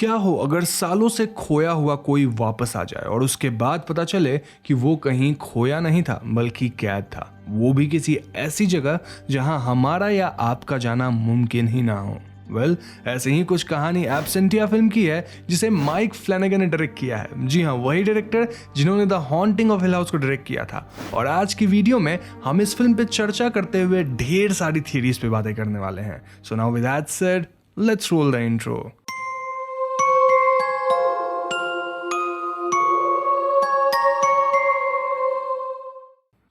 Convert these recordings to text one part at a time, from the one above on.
क्या हो अगर सालों से खोया हुआ कोई वापस आ जाए और उसके बाद पता चले कि वो कहीं खोया नहीं था बल्कि कैद था, वो भी किसी ऐसी जगह जहां हमारा या आपका जाना मुमकिन ही ना हो। ऐसे ही कुछ कहानी एब्सेंटिया फिल्म की है जिसे माइक फ्लैनेगन ने डायरेक्ट किया है। जी हाँ, वही डायरेक्टर जिन्होंने the haunting of hill house को डायरेक्ट किया था। और आज की वीडियो में हम इस फिल्म पे चर्चा करते हुए ढेर सारी थियरीज पे बातें करने वाले हैं। So now with that said, let's roll the intro.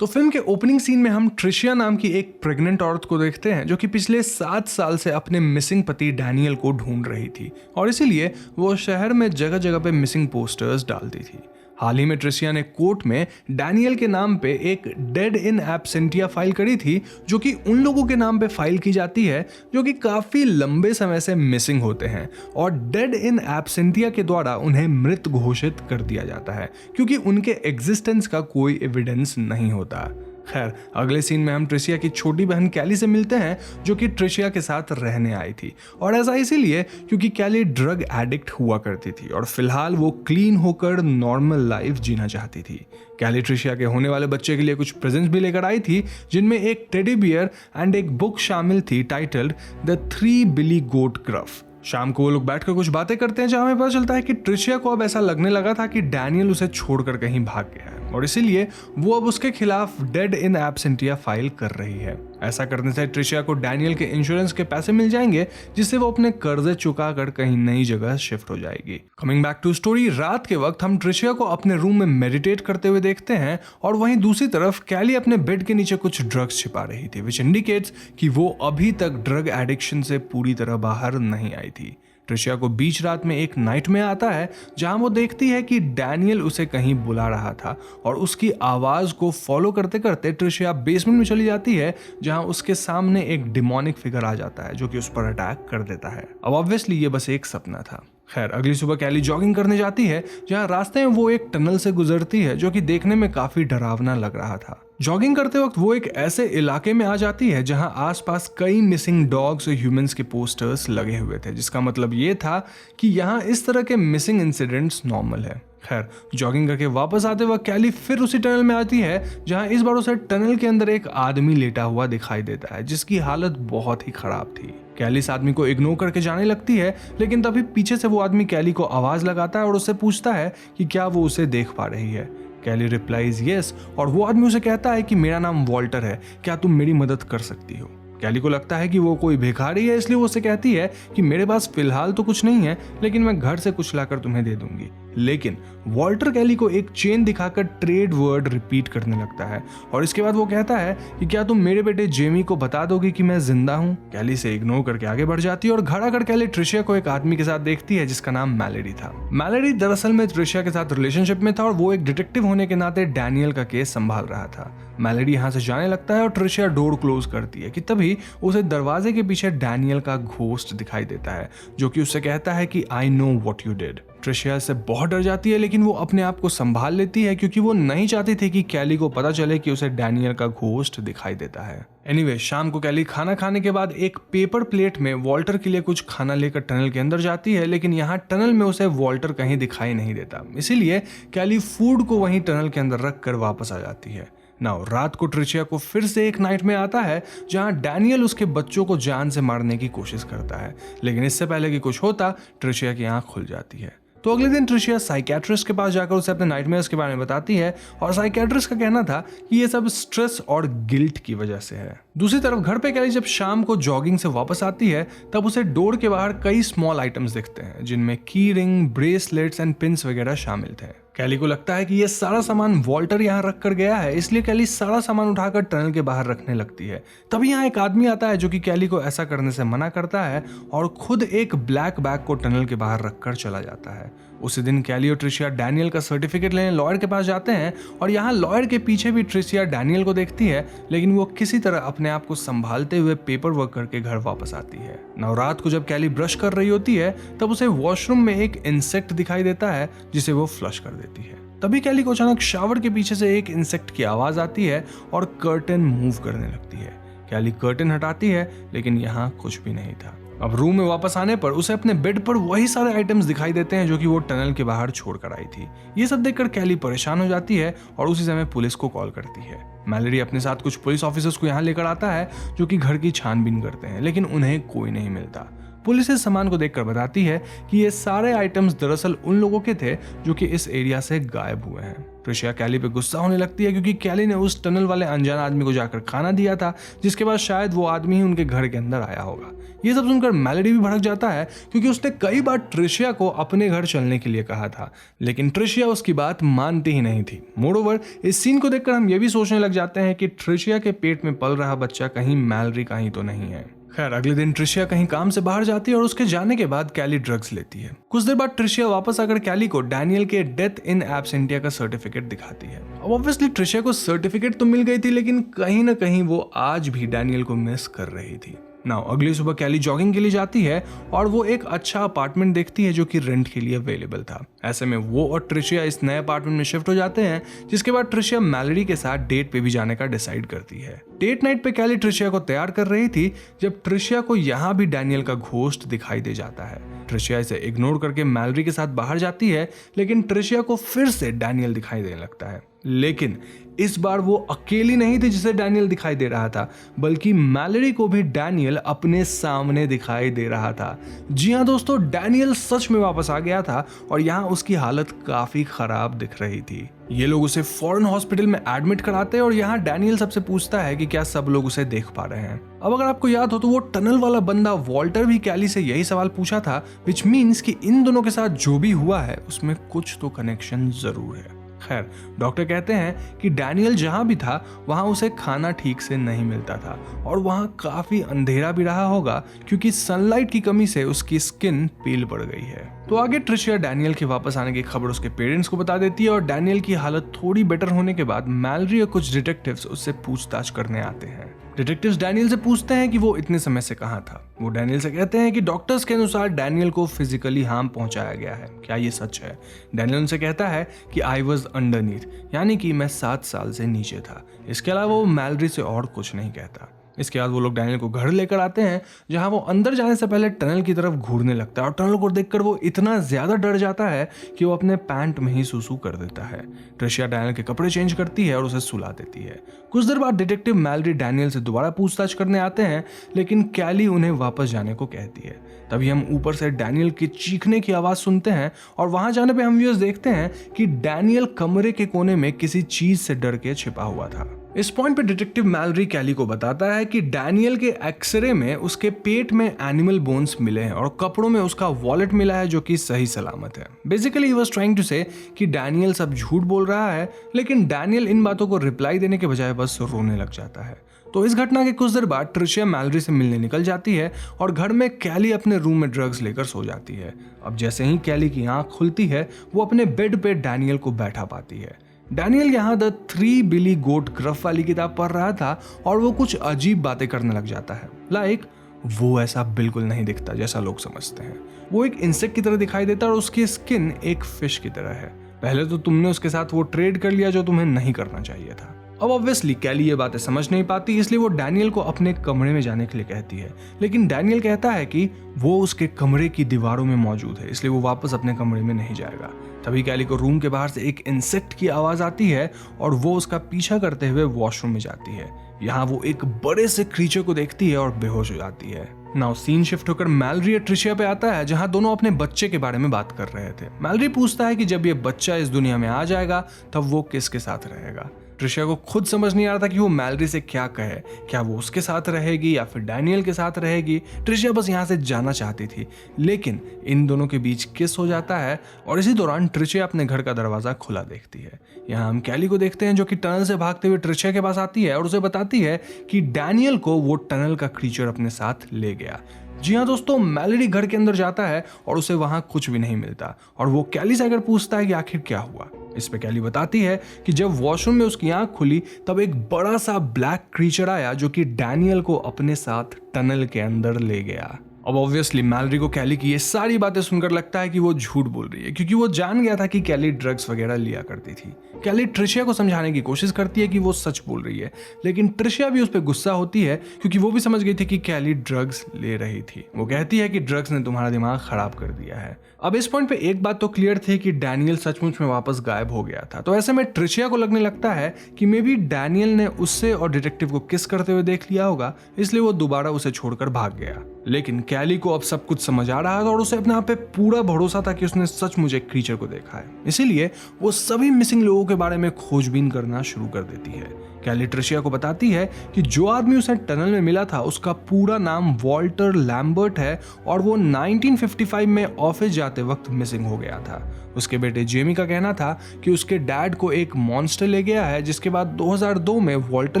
तो फिल्म के ओपनिंग सीन में हम ट्रिशिया नाम की एक प्रेग्नेंट औरत को देखते हैं जो कि पिछले 7 साल से अपने मिसिंग पति डैनियल को ढूंढ रही थी और इसीलिए वो शहर में जगह जगह पे मिसिंग पोस्टर्स डालती थी। हाल ही में ट्रिशिया ने कोर्ट में डैनियल के नाम पे एक डेड इन एब्सेंटिया फाइल करी थी, जो कि उन लोगों के नाम पे फाइल की जाती है जो कि काफी लंबे समय से मिसिंग होते हैं और डेड इन एब्सेंटिया के द्वारा उन्हें मृत घोषित कर दिया जाता है क्योंकि उनके एग्जिस्टेंस का कोई एविडेंस नहीं होता। खैर, अगले सीन में हम ट्रिशिया की छोटी बहन कैली से मिलते हैं जो कि ट्रिशिया के साथ रहने आई थी और ऐसा इसीलिए क्योंकि कैली ड्रग एडिक्ट हुआ करती थी और फिलहाल वो क्लीन होकर नॉर्मल लाइफ जीना चाहती थी। कैली ट्रिशिया के होने वाले बच्चे के लिए कुछ प्रेजेंट्स भी लेकर आई थी जिनमें एक टेडी बियर एंड एक बुक शामिल थी titled the 3 Billy Goat Gruff. शाम को वो लोग बैठकर कुछ बातें करते हैं जहां हमें पता चलता है कि ट्रिशिया को अब ऐसा लगने लगा था कि डैनियल उसे छोड़कर कहीं भाग गया है और इसीलिए वो अब उसके खिलाफ डेड इन एब्सेंटिया फाइल कर रही है। ऐसा करने से ट्रिशिया को डैनियल के इंश्योरेंस के पैसे मिल जाएंगे जिससे वो अपने कर्जे चुकाकर कहीं नई जगह शिफ्ट हो जाएगी। कमिंग बैक टू स्टोरी, रात के वक्त हम ट्रिशिया को अपने रूम में मेडिटेट करते हुए देखते हैं और वहीं दूसरी तरफ कैली अपने बेड के नीचे कुछ ड्रग्स छिपा रही थी, विच इंडिकेट्स कि वो अभी तक ड्रग एडिक्शन से पूरी तरह बाहर नहीं आई थी। ट्रिशिया को बीच रात में एक नाइटमेयर आता है जहां वो देखती है कि डैनियल उसे कहीं बुला रहा था और उसकी आवाज को फॉलो करते करते ट्रिशिया बेसमेंट में चली जाती है जहां उसके सामने एक डिमोनिक फिगर आ जाता है जो कि उस पर अटैक कर देता है। अब ऑब्वियसली ये बस एक सपना था। खैर, अगली सुबह कैली जॉगिंग करने जाती है जहां रास्ते में वो एक टनल से गुजरती है जो कि देखने में काफी डरावना लग रहा था। जॉगिंग करते वक्त वो एक ऐसे इलाके में आ जाती है जहां आसपास कई मिसिंग डॉग्स और ह्यूमंस के पोस्टर्स लगे हुए थे, जिसका मतलब ये था कि यहाँ इस तरह के मिसिंग इंसिडेंट्स नॉर्मल है। खैर, जॉगिंग करके वापस आते वक्त कैली फिर उसी टनल में आती है जहां इस बार उसे टनल के अंदर एक आदमी लेटा हुआ दिखाई देता है जिसकी हालत बहुत ही खराब थी। कैली इस आदमी को इग्नोर करके जाने लगती है, लेकिन तभी पीछे से वो आदमी कैली को आवाज लगाता है और उससे पूछता है कि क्या वो उसे देख पा रही है। कैली रिप्लाइज यस और वो आदमी उसे कहता है कि मेरा नाम वॉल्टर है, क्या तुम मेरी मदद कर सकती हो। कैली को लगता है कि वो कोई भिखारी है, इसलिए वो उसे कहती है कि मेरे पास फिलहाल तो कुछ नहीं है, लेकिन मैं घर से कुछ लाकर तुम्हें दे दूंगी। लेकिन वॉल्टर कैली को एक चेन दिखाकर ट्रेड वर्ड रिपीट करने लगता है और इसके बाद वो कहता है कि क्या तुम मेरे बेटे जेमी को बता दोगे कि मैं जिंदा हूँ। कैली से इग्नोर करके आगे बढ़ जाती है और घर आकर कैली ट्रिशिया को एक आदमी के साथ देखती है जिसका नाम मैलेडी था। मैलेडी दरअसल में ट्रिशिया के साथ रिलेशनशिप में था और वो एक डिटेक्टिव होने के नाते डैनियल का केस संभाल रहा था। मैलेडी यहाँ से जाने लगता है और ट्रिशिया डोर क्लोज करती है कि तभी उसे दरवाजे के पीछे डैनियल का घोस्ट दिखाई देता है जो कि उससे कहता है कि I know what you did. Tricia से बहुत डर जाती है, लेकिन वो अपने आप को संभाल लेती है क्योंकि वो नहीं चाहती थी कि कैली को पता चले कि उसे डैनियल का घोस्ट दिखाई देता है। एनीवे, शाम को कैली खाना खाने के बाद एक पेपर प्लेट में वॉल्टर के लिए कुछ खाना लेकर टनल के अंदर जाती है, लेकिन यहाँ टनल में उसे वॉल्टर कहीं दिखाई नहीं देता, इसीलिए कैली फूड को वहीं टनल के अंदर रख कर वापस आ जाती है। नाउ रात को ट्रिशिया को फिर से एक नाइट में आता है जहां डैनियल उसके बच्चों को जान से मारने की कोशिश करता है, लेकिन इससे पहले कि कुछ होता ट्रिशिया की आंख खुल जाती है। तो अगले दिन ट्रिशिया साइकियाट्रिस्ट के पास जाकर उसे अपने नाइटमेयर्स के बारे में बताती है और साइकियाट्रिस्ट का कहना था कि ये सब स्ट्रेस और गिल्ट की वजह से है। दूसरी तरफ घर पे कैली जब शाम को जॉगिंग से वापस आती है तब उसे डोर के बाहर कई स्मॉल आइटम्स दिखते हैं जिनमें की रिंग, ब्रेसलेट्स एंड पिन्स वगैरह शामिल थे। कैली को लगता है कि ये सारा सामान वॉल्टर यहाँ रख कर गया है, इसलिए कैली सारा सामान उठाकर टनल के बाहर रखने लगती है। तभी यहाँ एक आदमी आता है जो कि कैली को ऐसा करने से मना करता है और खुद एक ब्लैक बैग को टनल के बाहर रखकर चला जाता है। उसी दिन कैली और ट्रिशिया डैनियल का सर्टिफिकेट लेने लॉयर के पास जाते हैं और यहाँ लॉयर के पीछे भी ट्रिशिया डैनियल को देखती है, लेकिन वो किसी तरह अपने आप को संभालते हुए पेपर वर्क करके घर वापस आती है। रात को जब कैली ब्रश कर रही होती है तब उसे वॉशरूम में एक इंसेक्ट दिखाई देता है जिसे वो फ्लश कर देती है। तभी कैली को अचानक शावर के पीछे से एक इंसेक्ट की आवाज आती है और कर्टन मूव करने लगती है। कैली कर्टन हटाती है लेकिन यहाँ कुछ भी नहीं था। अब रूम में वापस आने पर उसे अपने बेड पर वही सारे आइटम्स दिखाई देते हैं जो कि वो टनल के बाहर छोड़कर आई थी। ये सब देखकर कैली परेशान हो जाती है और उसी समय पुलिस को कॉल करती है। मैलोडी अपने साथ कुछ पुलिस ऑफिसर्स को यहाँ लेकर आता है जो कि घर की छानबीन करते हैं, लेकिन उन्हें कोई नहीं मिलता। पुलिस इस सामान को देखकर बताती है कि ये सारे आइटम्स दरअसल उन लोगों के थे जो कि इस एरिया से गायब हुए हैं। ट्रिशिया कैली पे गुस्सा होने लगती है क्योंकि कैली ने उस टनल वाले अनजान आदमी को जाकर खाना दिया था, जिसके बाद शायद वो आदमी ही उनके घर के अंदर आया होगा। ये सब सुनकर मैलोडी भी भड़क जाता है क्योंकि उसने कई बार ट्रिशिया को अपने घर चलने के लिए कहा था, लेकिन ट्रिशिया उसकी बात मानती ही नहीं थी। मोरोवर इस सीन को देखकर हम ये भी सोचने लग जाते हैं कि ट्रिशिया के पेट में पल रहा बच्चा कहीं मैलोडी का ही तो नहीं है। खैर, अगले दिन ट्रिशिया कहीं काम से बाहर जाती है और उसके जाने के बाद कैली ड्रग्स लेती है। कुछ देर बाद ट्रिशिया वापस आकर कैली को डैनियल के डेथ इन एब्सेंटिया का सर्टिफिकेट दिखाती है। अब ऑब्वियसली ट्रिशिया को सर्टिफिकेट तो मिल गई थी, लेकिन कहीं ना कहीं वो आज भी डैनियल को मिस कर रही थी। नाउ अगली सुबह कैली जॉगिंग के लिए जाती है और वो एक अच्छा अपार्टमेंट देखती है जो कि रेंट के लिए अवेलेबल था। ऐसे में वो और ट्रिशिया इस नए अपार्टमेंट में शिफ्ट हो जाते हैं, जिसके बाद ट्रिशिया मैलोडी के साथ डेट पे भी जाने का डिसाइड करती है। डेट नाइट पे कैली ट्रिशिया को तैयार कर रही थी जब ट्रिशिया को यहाँ भी डैनियल का घोस्ट दिखाई दे जाता है। ट्रिशिया इसे इग्नोर करके मैलोडी के साथ बाहर जाती है, लेकिन ट्रिशिया को फिर से डैनियल दिखाई देने लगता है। लेकिन इस बार वो अकेली नहीं थी जिसे डैनियल दिखाई दे रहा था, बल्कि मैलोडी को भी डैनियल अपने सामने दिखाई दे रहा था। जी हाँ दोस्तों, डैनियल सच में वापस आ गया था और यहाँ उसकी हालत काफी खराब दिख रही थी। ये लोग उसे फॉरेन हॉस्पिटल में एडमिट कराते हैं और यहाँ डैनियल सबसे पूछता है कि क्या सब लोग उसे देख पा रहे हैं। अब अगर आपको याद हो तो वो टनल वाला बंदा वॉल्टर भी कैली से यही सवाल पूछा था, विच मीन्स कि इन दोनों के साथ जो भी हुआ है उसमें कुछ तो कनेक्शन जरूर है। खैर, डॉक्टर कहते हैं कि डैनियल जहां भी था वहां उसे खाना ठीक से नहीं मिलता था और वहां काफी अंधेरा भी रहा होगा क्योंकि सनलाइट की कमी से उसकी स्किन पील पड़ गई है। तो आगे ट्रिशिया डैनियल के वापस आने की खबर उसके पेरेंट्स को बता देती है और डैनियल की हालत थोड़ी बेटर होने के बाद मैलोडी और कुछ डिटेक्टिव्स उससे पूछताछ करने आते हैं। डिटेक्टिव्स डैनियल से पूछते हैं कि वो इतने समय से कहाँ था। वो डैनियल से कहते हैं कि डॉक्टर्स के अनुसार डैनियल को फिजिकली हार्म पहुंचाया गया है, क्या ये सच है? डैनियल उनसे कहता है कि आई वॉज अंडरनीथ, यानी कि मैं 7 साल से नीचे था। इसके अलावा वो मैलोडी से और कुछ नहीं कहता। इसके बाद वो लोग डैनियल को घर लेकर आते हैं, जहां वो अंदर जाने से पहले टनल की तरफ घूरने लगता है और टनल को देखकर वो इतना ज्यादा डर जाता है कि वो अपने पैंट में ही सुसु कर देता है। ट्रिशिया डैनियल के कपड़े चेंज करती है और उसे सुला देती है। कुछ देर बाद डिटेक्टिव मैलोडी डैनियल से दोबारा पूछताछ करने आते हैं, लेकिन कैली उन्हें वापस जाने को कहती है। तभी हम ऊपर से डैनियल के चीखने की आवाज सुनते हैं और वहां जाने पे हम व्यूअर्स देखते हैं कि डैनियल कमरे के कोने में किसी चीज से डर के छिपा हुआ था। इस पॉइंट पे डिटेक्टिव मैलोडी कैली को बताता है कि डैनियल के एक्सरे में उसके पेट में एनिमल बोन्स मिले हैं और कपड़ों में उसका वॉलेट मिला है जो कि सही सलामत है। Basically he was trying to say कि डैनियल सब झूठ बोल रहा है, लेकिन डैनियल इन बातों को रिप्लाई देने के बजाय बस रोने लग जाता है। तो इस घटना के कुछ देर बाद ट्रिशिया मैलोडी से मिलने निकल जाती है और घर में कैली अपने रूम में ड्रग्स लेकर सो जाती है। अब जैसे ही कैली की आंख खुलती है वो अपने बेड पे डैनियल को बैठा पाती है। डैनियल यहाँ द 3 बिली गोट ग्रफ वाली किताब पढ़ रहा था और वो कुछ अजीब बातें करने लग जाता है। लाइक वो ऐसा बिल्कुल नहीं दिखता जैसा लोग समझते हैं। वो एक इंसेक्ट की तरह दिखाई देता है और उसकी स्किन एक फिश की तरह है। पहले तो तुमने उसके साथ वो ट्रेड कर लिया जो तुम्हें नहीं करना चाहिए था। अब ऑब्वियसली कैली ये बातें समझ नहीं पाती, इसलिए वो डैनियल को अपने कमरे में जाने के लिए कहती है, लेकिन डैनियल कहता है कि वो उसके कमरे की दीवारों में मौजूद है, इसलिए वो वापस अपने कमरे में नहीं जाएगा। तभी कैली को रूम के बाहर से एक इंसेक्ट की आवाज आती है और वो उसका पीछा करते हुए वॉशरूम में जाती है। यहाँ वो एक बड़े से क्रीचर को देखती है और बेहोश हो जाती है। नाउ सीन शिफ्ट होकर मैलोडी और ट्रिशिया पे आता है, जहां दोनों अपने बच्चे के बारे में बात कर रहे थे। मैलोडी पूछता है कि जब ये बच्चा इस दुनिया में आ जाएगा तब वो किसके साथ रहेगा। ट्रिशिया को खुद समझ नहीं आ रहा था कि वो मैलोडी से क्या कहे, क्या वो उसके साथ रहेगी या फिर डैनियल के साथ रहेगी। ट्रिशिया बस यहाँ से जाना चाहती थी, लेकिन इन दोनों के बीच किस हो जाता है और इसी दौरान ट्रिशिया अपने घर का दरवाजा खुला देखती है। यहाँ हम कैली को देखते हैं जो कि टनल से भागते हुए ट्रिशिया के पास आती है और उसे बताती है कि डैनियल को वो टनल का क्रीचर अपने साथ ले गया। जी हाँ दोस्तों, मैलोडी घर के अंदर जाता है और उसे वहां कुछ भी नहीं मिलता और वो कैली से आकर पूछता है कि आखिर क्या हुआ। इस पे कैली बताती है कि जब वॉशरूम में उसकी आंख खुली तब एक बड़ा सा ब्लैक क्रीचर आया जो कि डैनियल को अपने साथ टनल के अंदर ले गया। अब ऑब्वियसली मैलरी को कैली की ये सारी बातें सुनकर लगता है कि वो झूठ बोल रही है, क्योंकि वो जान गया था कि कैली ड्रग्स वगैरह लिया करती थी। कैली ट्रिशिया को समझाने की कोशिश करती है कि वो सच बोल रही है, लेकिन ट्रिशिया भी उस पर गुस्सा होती है क्योंकि वो भी समझ गई थी कि कैली ड्रग्स ले रही थी। वो कहती है कि ड्रग्स ने तुम्हारा दिमाग खराब कर दिया है। अब इस पॉइंट पे एक बात तो क्लियर थी कि डैनियल सचमुच में वापस गायब हो गया था, तो ऐसे में ट्रिशिया को लगने लगता है कि मे बी डैनियल ने उससे और डिटेक्टिव को किस करते हुए देख लिया होगा, इसलिए वो दोबारा उसे छोड़कर भाग गया। लेकिन कैली को अब सब कुछ समझ आ रहा था और उसे अपने आप पे पूरा भरोसा था कि उसने सचमुच एक क्रीचर को देखा है। इसीलिए वो सभी मिसिंग लोगों के बारे में खोजबीन करना शुरू कर देती है। कैली ट्रिशिया को बताती है कि जो आदमी उसे टनल में मिला था उसका पूरा नाम वॉल्टर लैम्बर्ट है और वो 1955 में ऑफिस जाते वक्त मिसिंग हो गया था। उसके बेटे जेमी का कहना था कि उसके डैड को एक मॉन्स्टर ले गया है, जिसके बाद 2002 में वॉल्टर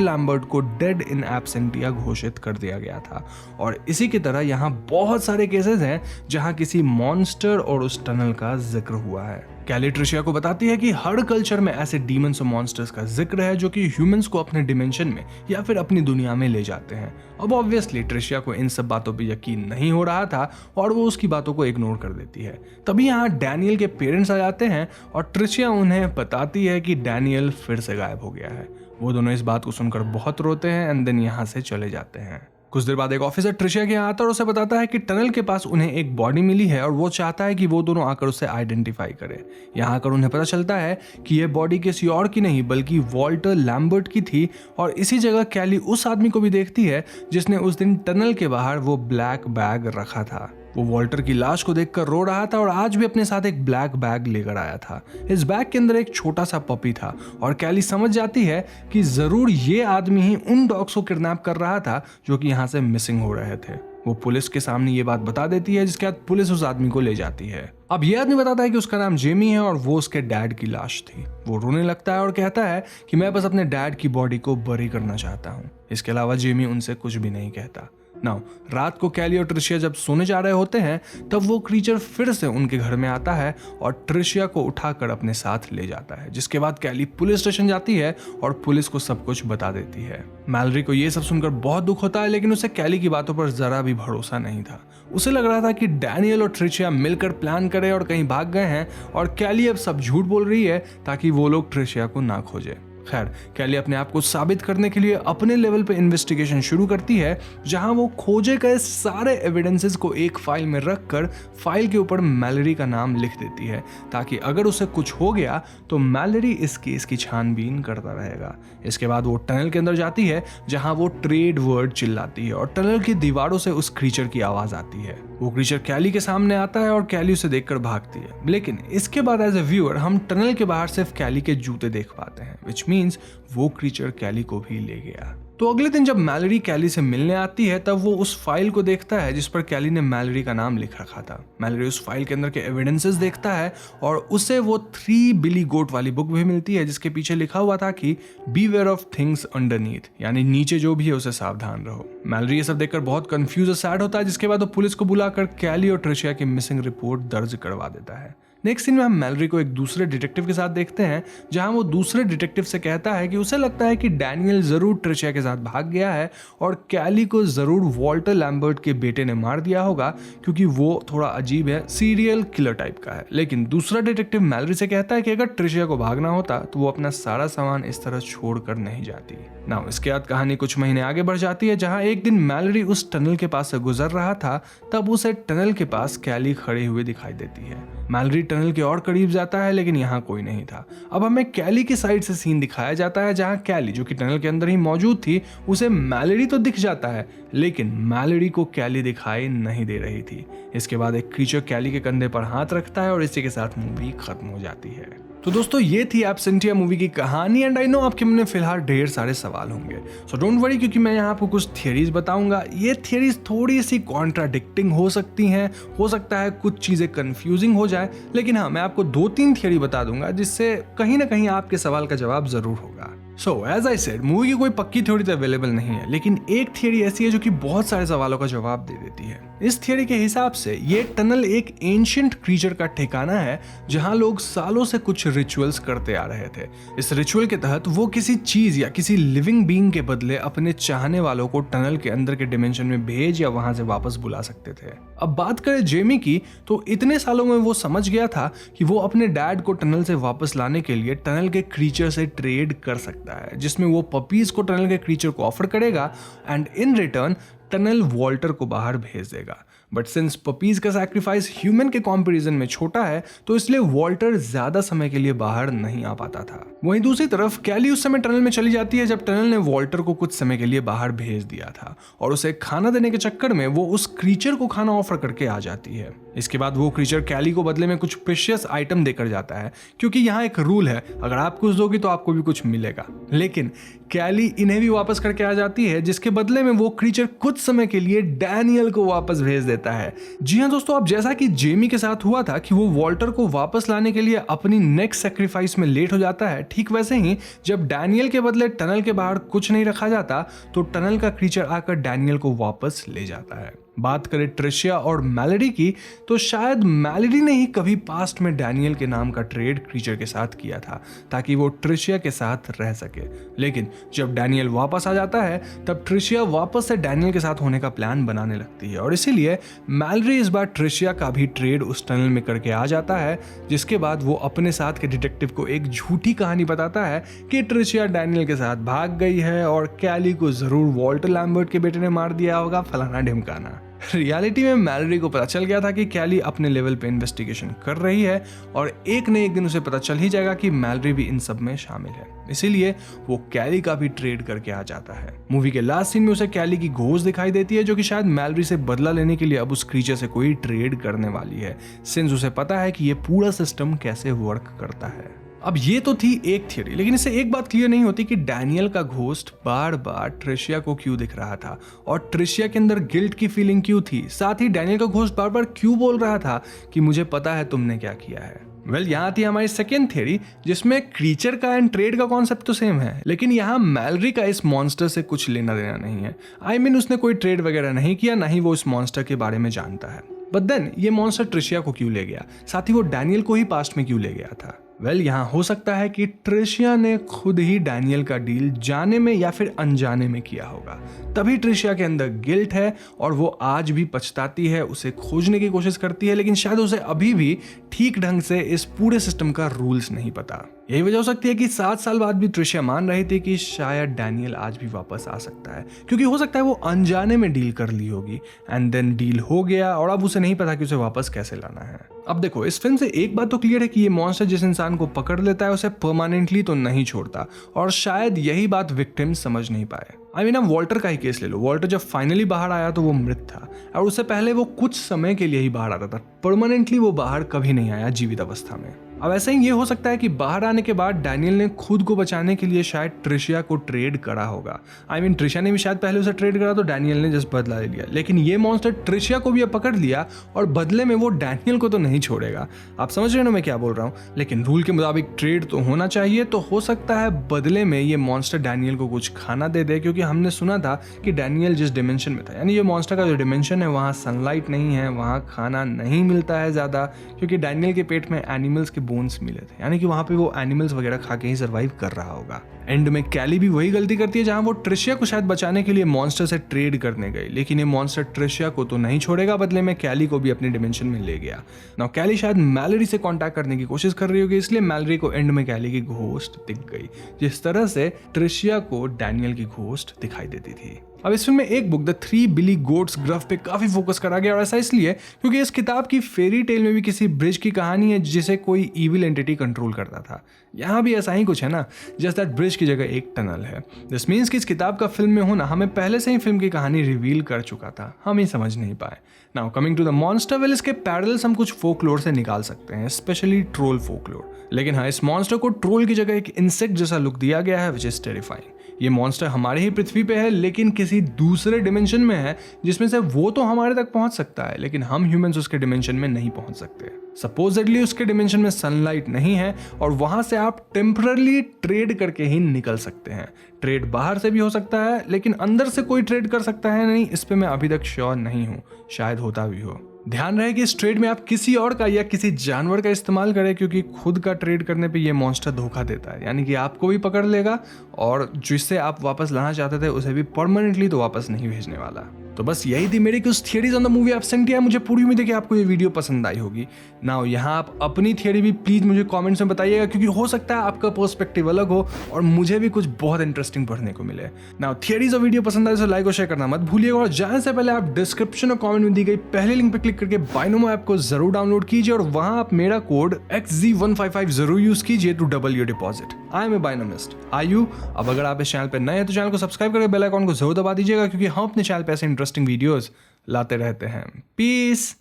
लैम्बर्ट को डेड इन एब्सेंटिया घोषित कर दिया गया था। और इसी की तरह यहाँ बहुत सारे केसेस हैं जहाँ किसी मॉन्स्टर और उस टनल का जिक्र हुआ है। कैली ट्रिशिया को बताती है कि हर कल्चर में ऐसे डीमंस और मॉन्स्टर्स का जिक्र है जो कि ह्यूमंस को अपने डिमेंशन में या फिर अपनी दुनिया में ले जाते हैं। अब ऑब्वियसली ट्रिशिया को इन सब बातों पे यकीन नहीं हो रहा था और वो उसकी बातों को इग्नोर कर देती है। तभी यहाँ डैनियल के पेरेंट्स आ जाते हैं और ट्रिशिया उन्हें बताती है कि डैनियल फिर से गायब हो गया है। वो दोनों इस बात को सुनकर बहुत रोते हैं एंड देन यहाँ से चले जाते हैं। कुछ देर बाद एक ऑफिसर ट्रिशिया के यहाँ आता है और उसे बताता है कि टनल के पास उन्हें एक बॉडी मिली है और वो चाहता है कि वो दोनों आकर उसे आइडेंटिफाई करें। यहाँ आकर उन्हें पता चलता है कि यह बॉडी किसी और की नहीं बल्कि वॉल्टर लैम्बर्ट की थी और इसी जगह कैली उस आदमी को भी देखती है जिसने उस दिन टनल के बाहर वो ब्लैक बैग रखा था। वो वॉल्टर की लाश को देखकर रो रहा था और आज भी अपने साथ एक ब्लैक बैग लेकर आया था। इस बैग के अंदर एक छोटा सा पपी था और कैली समझ जाती है कि जरूर ये आदमी ही उन डॉग्स को किडनैप कर रहा था जो कि यहाँ से मिसिंग हो रहे थे। वो पुलिस के सामने ये बात बता देती है, जिसके बाद पुलिस उस आदमी को ले जाती है। अब ये आदमी बताता है कि उसका नाम जेमी है और वो उसके डैड की लाश थी। वो रोने लगता है और कहता है कि मैं बस अपने डैड की बॉडी को बरी करना चाहता हूँ। इसके अलावा जेमी उनसे कुछ भी नहीं कहता। नाउ रात को कैली और ट्रिशिया जब सोने जा रहे होते हैं तब वो क्रीचर फिर से उनके घर में आता है और ट्रिशिया को उठाकर अपने साथ ले जाता है, जिसके बाद कैली पुलिस स्टेशन जाती है और पुलिस को सब कुछ बता देती है। मैलरी को ये सब सुनकर बहुत दुख होता है, लेकिन उसे कैली की बातों पर जरा भी भरोसा नहीं था। उसे लग रहा था कि डैनियल और ट्रिशिया मिलकर प्लान करे और कहीं भाग गए हैं और कैली अब सब झूठ बोल रही है ताकि वो लोग ट्रिशिया को ना खोजे। खैर, कैली अपने आप को साबित करने के लिए अपने लेवल पे इन्वेस्टिगेशन शुरू करती है, जहां वो खोजे गए सारे एविडेंसेस को एक फाइल में रखकर फाइल के ऊपर मैलरी का नाम लिख देती है ताकि अगर उसे कुछ हो गया तो मैलरी इस केस की छानबीन करता रहेगा। इसके बाद वो टनल के अंदर जाती है जहां वो ट्रेड वर्ड चिल्लाती है और टनल की दीवारों से उस क्रीचर की आवाज आती है। वो क्रीचर कैली के सामने आता है और कैली उसे देखकर भागती है, लेकिन इसके बाद एज ए व्यूअर हम टनल के बाहर सिर्फ कैली के जूते देख पाते हैं, विच मीन्स वो क्रीचर कैली को भी ले गया। तो अगले दिन जब मैलरी कैली से मिलने आती है तब वो उस फाइल को देखता है जिस पर कैली ने मैलरी का नाम लिख रखा था। मैलरी उस फाइल के अंदर के एविडेंसेस देखता है और उसे वो 3 बिली गोट वाली बुक भी मिलती है जिसके पीछे लिखा हुआ था कि बीवेयर ऑफ थिंग्स अंडरनीथ, यानी नीचे जो भी है उसे सावधान रहो। मैलरी ये सब देखकर बहुत कंफ्यूज और सैड होता है, जिसके बाद वो पुलिस को बुलाकर कैली और ट्रिशिया की मिसिंग रिपोर्ट दर्ज करवा देता है। नेक्स्ट सीन में हम मैलरी को एक दूसरे डिटेक्टिव के साथ देखते हैं जहां वो दूसरे डिटेक्टिव से कहता है कि उसे लगता है कि डैनियल जरूर ट्रिशिया के साथ भाग गया है और कैली को जरूर वॉल्टर लैम्बर्ट के बेटे ने मार दिया होगा क्योंकि वो थोड़ा अजीब है, सीरियल किलर टाइप का है। लेकिन दूसरा डिटेक्टिव मैलरी से कहता है कि अगर ट्रिशिया को भागना होता तो वो अपना सारा सामान इस तरह छोड़कर नहीं जाती। नाउ इसके बाद कहानी कुछ महीने आगे बढ़ जाती है जहां एक दिन मैलरी उस टनल के पास से गुजर रहा था, तब उसे टनल के पास कैली खड़ी हुई दिखाई देती है। मैलरी टनल के और करीब जाता है लेकिन यहाँ कोई नहीं था। अब हमें कैली की साइड से सीन दिखाया जाता है जहाँ कैली जो कि टनल के अंदर ही मौजूद थी उसे मैलरी तो दिख जाता है लेकिन मैलरी को कैली दिखाई नहीं दे रही थी। इसके बाद एक क्रीचर कैली के कंधे पर हाथ रखता है और इसी के साथ मूवी खत्म हो जाती है। तो दोस्तों ये थी एब्सेंटिया मूवी की कहानी एंड आई नो आपके मन में फिलहाल ढेर सारे सवाल होंगे, सो डोंट वरी क्योंकि मैं यहाँ आपको कुछ थियरीज बताऊंगा। ये थियरीज थोड़ी सी कॉन्ट्राडिक्टिंग हो सकती हैं, हो सकता है कुछ चीज़ें कंफ्यूजिंग हो जाए, लेकिन हाँ मैं आपको 2-3 थियरी बता दूंगा जिससे कहीं ना कहीं आपके सवाल का जवाब जरूर होगा। So as I said, movie की कोई पक्की थ्योरी तो अवेलेबल नहीं है, लेकिन एक थियरी ऐसी है जो कि बहुत सारे सवालों का जवाब दे देती है। इस थियरी के हिसाब से ये टनल एक एंशिएंट क्रीचर का ठिकाना है जहां लोग सालों से कुछ रिचुअल्स करते आ रहे थे। इस रिचुअल के तहत वो किसी चीज या किसी लिविंग बीइंग के बदले अपने चाहने वालों को टनल के अंदर के डिमेंशन में भेज या वहां से वापस बुला सकते थे। अब बात करें जेमी की, तो इतने सालों में वो समझ गया था कि वो अपने डैड को टनल से वापस लाने के लिए टनल के क्रीचर से ट्रेड कर सकता है, जिसमें वो पपीज को टनल के क्रीचर को ऑफर करेगा and in return tunnel Walter को बाहर भेज देगा। बट सिंस पपीज का सैक्रिफाइस ह्यूमन के कंपैरिजन में छोटा है, तो इसलिए वॉल्टर ज्यादा समय के लिए बाहर नहीं आ पाता था। वहीं दूसरी तरफ कैली उस समय टनल में चली जाती है जब टनल ने वॉल्टर को कुछ समय के लिए बाहर भेज दिया था, और उसे खाना देने के चक्कर में वो उस क्रीचर को खाना ऑफर करके आ जाती है। इसके बाद वो क्रीचर कैली को बदले में कुछ प्रेशियस आइटम देकर जाता है, क्योंकि यहाँ एक रूल है, अगर आप कुछ दोगी तो आपको भी कुछ मिलेगा। लेकिन कैली इन्हें भी वापस करके आ जाती है, जिसके बदले में वो क्रीचर कुछ समय के लिए डैनियल को वापस भेज देता है। जी हाँ दोस्तों, अब जैसा कि जेमी के साथ हुआ था कि वो वॉल्टर को वापस लाने के लिए अपनी नेक्स्ट सैक्रिफाइस में लेट हो जाता है, ठीक वैसे ही जब डैनियल के बदले टनल के बाहर कुछ नहीं रखा जाता, तो टनल का क्रीचर आकर डैनियल को वापस ले जाता है। बात करें ट्रिशिया और मेलोडी की, तो शायद मेलोडी ने ही कभी पास्ट में डैनियल के नाम का ट्रेड क्रीचर के साथ किया था ताकि वो ट्रिशिया के साथ रह सके। लेकिन जब डैनियल वापस आ जाता है, तब ट्रिशिया वापस से डैनियल के साथ होने का प्लान बनाने लगती है, और इसीलिए मेलोडी इस बार ट्रिशिया का भी ट्रेड उस टनल में करके आ जाता है, जिसके बाद वो अपने साथ के डिटेक्टिव को एक झूठी कहानी बताता है कि ट्रिशिया डैनियल के साथ भाग गई है और कैली को जरूर वॉल्टर लैम्बर्ट के बेटे ने मार दिया होगा, फलाना ढिमकाना। रियलिटी में मेलोडी को पता चल गया था कि कैली अपने लेवल पे इन्वेस्टिगेशन कर रही है, और एक न एक दिन उसे पता चल ही जाएगा कि मेलोडी भी इन सब में शामिल है। इसीलिए वो कैली का भी ट्रेड करके आ जाता है। मूवी के लास्ट सीन में उसे कैली की घोस्ट दिखाई देती है, जो कि शायद मेलोडी से बदला लेने के लिए अब उस क्रीचर से कोई ट्रेड करने वाली है, सिंस उसे पता है कि ये पूरा सिस्टम कैसे वर्क करता है। अब ये तो थी एक थियरी, लेकिन इससे एक बात क्लियर नहीं होती कि डैनियल का घोस्ट बार बार ट्रिशिया को क्यों दिख रहा था, और ट्रिशिया के अंदर गिल्ट की फीलिंग क्यों थी। साथ ही डैनियल का घोस्ट बार बार क्यों बोल रहा था कि मुझे पता है तुमने क्या किया है। यहाँ थी हमारी सेकेंड थियरी, जिसमें क्रीचर का एंड ट्रेड का कॉन्सेप्ट तो सेम है, लेकिन यहाँ मेलोडी का इस मॉन्स्टर से कुछ लेना देना नहीं है। आई मीन उसने कोई ट्रेड वगैरह नहीं किया, ना ही वो इस मॉन्स्टर के बारे में जानता है। बट देन ये मॉन्स्टर ट्रिशिया को क्यों ले गया, साथ ही वो डैनियल को ही पास्ट में क्यों ले गया था। यहाँ हो सकता है कि ट्रिशिया ने खुद ही डैनियल का डील जाने में या फिर अनजाने में किया होगा, तभी ट्रिशिया के अंदर गिल्ट है और वो आज भी पछताती है, उसे खोजने की कोशिश करती है, लेकिन शायद उसे अभी भी ठीक ढंग से इस पूरे सिस्टम का रूल्स नहीं पता। यही वजह हो सकती है कि 7 साल बाद भी ट्रिशिया मान रही थी कि शायद डैनियल आज भी वापस आ सकता है, क्योंकि हो सकता है वो अनजाने में डील कर ली होगी एंड देन डील हो गया और अब उसे नहीं पता कि उसे वापस कैसे लाना है। अब देखो, इस फिल्म से एक बात तो क्लियर है कि ये मॉन्स्टर जिस इंसान को पकड़ लेता है उसे परमानेंटली तो नहीं छोड़ता, और शायद यही बात विक्टिम समझ नहीं पाए। आई मीन, अब वॉल्टर का ही केस ले लो। वॉल्टर जब फाइनली बाहर आया तो वो मृत था, और उससे पहले वो कुछ समय के लिए ही बाहर आता था, परमानेंटली वो बाहर कभी नहीं आया जीवित अवस्था में। अब ऐसा ही ये हो सकता है कि बाहर आने के बाद डैनियल ने खुद को बचाने के लिए शायद ट्रिशिया को ट्रेड करा होगा। आई मीन, ट्रिशिया ने भी शायद पहले उसे ट्रेड करा तो डैनियल ने जस्ट बदला ले लिया, लेकिन ये मॉन्स्टर ट्रिशिया को भी अब पकड़ लिया और बदले में वो डैनियल को तो नहीं छोड़ेगा। आप समझ रहे हो मैं क्या बोल रहा हूँ। लेकिन रूल के मुताबिक ट्रेड तो होना चाहिए, तो हो सकता है बदले में ये मॉन्स्टर डैनियल को कुछ खाना दे दे, क्योंकि हमने सुना था कि डैनियल जिस डिमेंशन में था, यानी ये मॉन्स्टर का जो डिमेंशन है, वहाँ सनलाइट नहीं है, वहाँ खाना नहीं मिलता है ज़्यादा, क्योंकि डैनियल के पेट में एनिमल्स के बोन्स मिले थे, यानी कि वहाँ पे वो एनिमल्स वगैरह खा के ही सर्वाइव कर रहा होगा। एंड में कैली भी वही गलती करती है जहाँ वो ट्रिशिया को शायद बचाने के लिए मॉन्स्टर से ट्रेड करने गई, लेकिन ये मॉन्स्टर ट्रिशिया को तो नहीं छोड़ेगा, बदले में कैली को भी अपने डिमेंशन में ले गया। नाउ कैली शायद मेलोडी से कांटेक्ट करने की कोशिश कर रही होगी, इसलिए मेलोडी को एंड में कैली की घोस्ट दिख गई, जिस तरह से ट्रिशिया को डैनियल की घोस्ट दिखाई देती थी। अब इस फिल्म में एक book the 3 Billy Goats Gruff पे काफी फोकस करा गया, और ऐसा इसलिए क्योंकि इस किताब की फेरी टेल में भी किसी ब्रिज की कहानी है जिसे कोई इविल एंटिटी कंट्रोल करता था। यहाँ भी ऐसा ही कुछ है ना, जस्ट दैट ब्रिज की जगह एक टनल है। दिस मीन्स कि इस किताब का फिल्म में होना हमें पहले से ही फिल्म की कहानी रिवील कर चुका था, हम ही समझ नहीं पाए। Now coming to the monster, well इसके पैरेलल्स हम कुछ फोकलोर से निकाल सकते हैं, स्पेशली ट्रोल फोकलोर। लेकिन हाँ, इस मॉन्स्टर को ट्रोल की जगह एक इंसेक्ट जैसा लुक दिया गया है, विच इज टेरिफाइंग। ये मॉन्स्टर हमारे ही पृथ्वी पे है लेकिन किसी दूसरे डिमेंशन में है, जिसमें से वो तो हमारे तक पहुंच सकता है लेकिन हम ह्यूमंस उसके डिमेंशन में नहीं पहुंच सकते। सपोजिटली उसके डिमेंशन में सनलाइट नहीं है और वहां से आप टेम्परली ट्रेड करके ही निकल सकते हैं। ट्रेड बाहर से भी हो सकता है लेकिन अंदर से कोई ट्रेड कर सकता है नहीं, इस पे मैं अभी तक श्योर नहीं हूं, शायद होता भी हो। ध्यान रहे कि इस ट्रेड में आप किसी और का या किसी जानवर का इस्तेमाल करें, क्योंकि खुद का ट्रेड करने पे ये मॉन्स्टर धोखा देता है, यानी कि आपको भी पकड़ लेगा और जिससे आप वापस लाना चाहते थे उसे भी परमानेंटली तो वापस नहीं भेजने वाला। तो बस यही थी मेरी कुछ थियरीज ऑन द मूवी एब्सेंटिया। मुझे पूरी उम्मीद है कि आपको ये वीडियो पसंद आई होगी। नाउ यहाँ आप अपनी थियरी भी प्लीज मुझे कमेंट्स में बताइएगा, क्योंकि हो सकता है आपका पर्सपेक्टिव अलग हो और मुझे भी कुछ बहुत इंटरेस्टिंग पढ़ने को मिले। नाउ थियरीज और वीडियो पसंद आए तो लाइक और शेयर करना मत भूलिएगा और जाने से पहले आप डिस्क्रिप्शन और कमेंट में दी गई पहले लिंक पर क्लिक करके बाइनोमो ऐप को जरूर डाउनलोड कीजिए और वहां आप मेरा कोड XZ155 जरूर यूज कीजिए to double your deposit. I am a binomist Ayu. अब अगर आप इस चैनल पर नए हैं तो चैनल को सब्सक्राइब करके बेल आइकॉन को जरूर दबा दीजिएगा, क्योंकि हम अपने चैनल पर ऐसे इंटरेस्टिंग वीडियोस लाते रहते हैं। पीस।